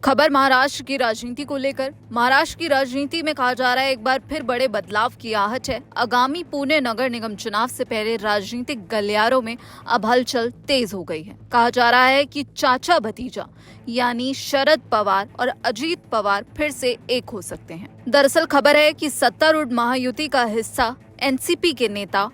खबर महाराष्ट्र की राजनीति को लेकर। महाराष्ट्र की राजनीति में कहा जा रहा है एक बार फिर बड़े बदलाव की आहट है। आगामी पुणे नगर निगम चुनाव से पहले राजनीतिक गलियारों में अब हलचल तेज हो गई है। कहा जा रहा है कि चाचा भतीजा यानी शरद पवार और अजीत पवार फिर से एक हो सकते हैं। दरअसल खबर है कि सत्तारूढ़ महायुति का हिस्सा एनसीपी के नेता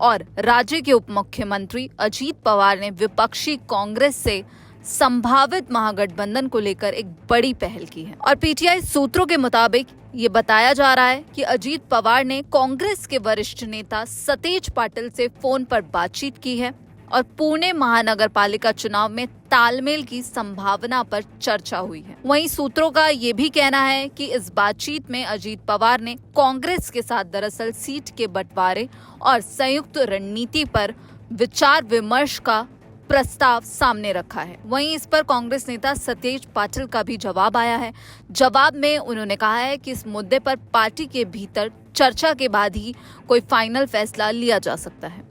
और राज्य के उप मुख्यमंत्री अजीत पवार ने विपक्षी कांग्रेस से संभावित महागठबंधन को लेकर एक बड़ी पहल की है। और पीटीआई सूत्रों के मुताबिक ये बताया जा रहा है कि अजीत पवार ने कांग्रेस के वरिष्ठ नेता सतेज पाटिल से फोन पर बातचीत की है और पुणे महानगर पालिका चुनाव में तालमेल की संभावना पर चर्चा हुई है। वहीं सूत्रों का ये भी कहना है कि इस बातचीत में अजीत पवार ने कांग्रेस के साथ दरअसल सीट के बंटवारे और संयुक्त रणनीति पर विचार विमर्श का प्रस्ताव सामने रखा है। वहीं इस पर कांग्रेस नेता सतेज पाटिल का भी जवाब आया है। जवाब में उन्होंने कहा है कि इस मुद्दे पर पार्टी के भीतर चर्चा के बाद ही कोई फाइनल फैसला लिया जा सकता है।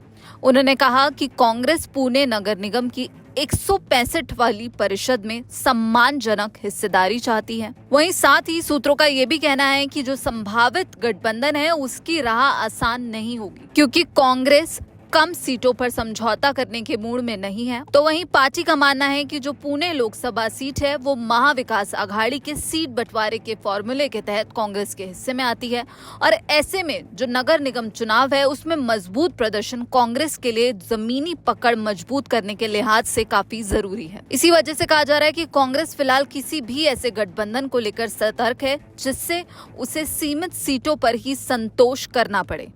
उन्होंने कहा कि कांग्रेस पुणे नगर निगम की 165 वाली परिषद में सम्मानजनक हिस्सेदारी चाहती है। वहीं साथ ही सूत्रों का ये भी कहना है कि जो संभावित गठबंधन है उसकी राह आसान नहीं होगी, क्योंकि कांग्रेस कम सीटों पर समझौता करने के मूड में नहीं है। तो वहीं पार्टी का मानना है कि जो पुणे लोकसभा सीट है वो महाविकास आघाड़ी के सीट बंटवारे के फॉर्मूले के तहत कांग्रेस के हिस्से में आती है और ऐसे में जो नगर निगम चुनाव है उसमें मजबूत प्रदर्शन कांग्रेस के लिए जमीनी पकड़ मजबूत करने के लिहाज से काफी जरूरी है। इसी वजह से कहा जा रहा है कि कांग्रेस फिलहाल किसी भी ऐसे गठबंधन को लेकर सतर्क है जिससे उसे सीमित सीटों पर ही संतोष करना पड़े।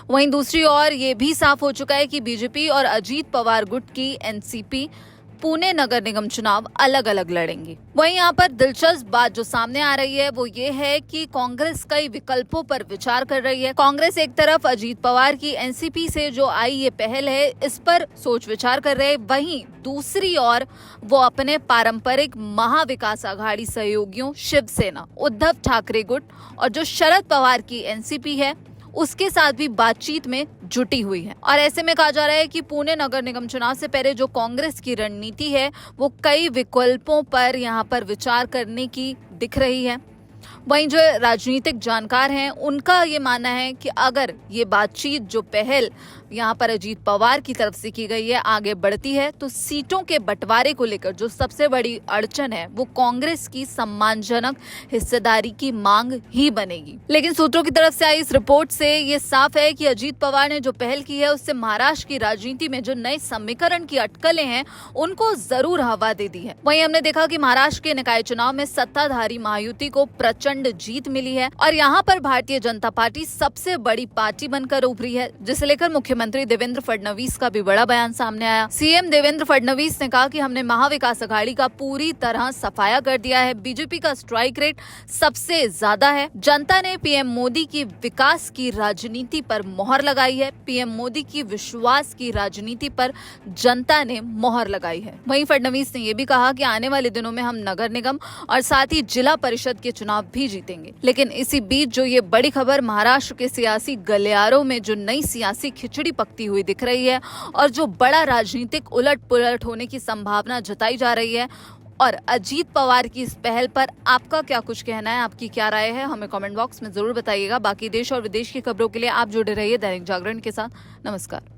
वहीं दूसरी ओर ये भी साफ हो चुका है कि बीजेपी और अजीत पवार गुट की एनसीपी पुणे नगर निगम चुनाव अलग अलग लड़ेंगी। वहीं यहाँ पर दिलचस्प बात जो सामने आ रही है वो ये है कि कांग्रेस कई विकल्पों पर विचार कर रही है। कांग्रेस एक तरफ अजीत पवार की एनसीपी से जो आई ये पहल है इस पर सोच विचार कर रहे, वहीं दूसरी ओर वो अपने पारंपरिक महाविकास आघाड़ी सहयोगियों शिवसेना, उद्धव ठाकरे गुट और जो शरद पवार की एनसीपी है उसके साथ भी बातचीत में जुटी हुई है। और ऐसे में कहा जा रहा है कि पुणे नगर निगम चुनाव से पहले जो कांग्रेस की रणनीति है वो कई विकल्पों पर यहाँ पर विचार करने की दिख रही है। वहीं जो राजनीतिक जानकार हैं उनका ये मानना है कि अगर ये बातचीत जो पहल यहाँ पर अजीत पवार की तरफ से की गई है आगे बढ़ती है तो सीटों के बंटवारे को लेकर जो सबसे बड़ी अड़चन है वो कांग्रेस की सम्मानजनक हिस्सेदारी की मांग ही बनेगी। लेकिन सूत्रों की तरफ से आई इस रिपोर्ट से ये साफ है कि अजीत पवार ने जो पहल की है उससे महाराष्ट्र की राजनीति में जो नए समीकरण की अटकलें हैं उनको जरूर हवा दे दी है। वहीं हमने देखा कि महाराष्ट्र के निकाय चुनाव में सत्ताधारी महायुति को प्रचंड जीत मिली है और यहाँ पर भारतीय जनता पार्टी सबसे बड़ी पार्टी बनकर उभरी है, जिसे लेकर मुख्यमंत्री देवेंद्र फडणवीस का भी बड़ा बयान सामने आया। सीएम देवेंद्र फडणवीस ने कहा कि हमने महाविकास आघाड़ी का पूरी तरह सफाया कर दिया है। बीजेपी का स्ट्राइक रेट सबसे ज्यादा है। जनता ने पीएम मोदी की विकास की राजनीति पर मोहर लगाई है। पीएम मोदी की विश्वास की राजनीति पर जनता ने मोहर लगाई है। वहीं फडणवीस ने यह भी कहा कि आने वाले दिनों में हम नगर निगम और साथ ही जिला परिषद के चुनाव भी जीतेंगे। लेकिन इसी बीच जो ये बड़ी खबर महाराष्ट्र के सियासी गलियारों में जो नई सियासी खिचड़ी पकती हुई दिख रही है और जो बड़ा राजनीतिक उलट पुलट होने की संभावना जताई जा रही है, और अजीत पवार की इस पहल पर आपका क्या कुछ कहना है, आपकी क्या राय है, हमें कमेंट बॉक्स में जरूर बताइएगा। बाकी देश और विदेश की खबरों के लिए आप जुड़े रहिए दैनिक जागरण के साथ। नमस्कार।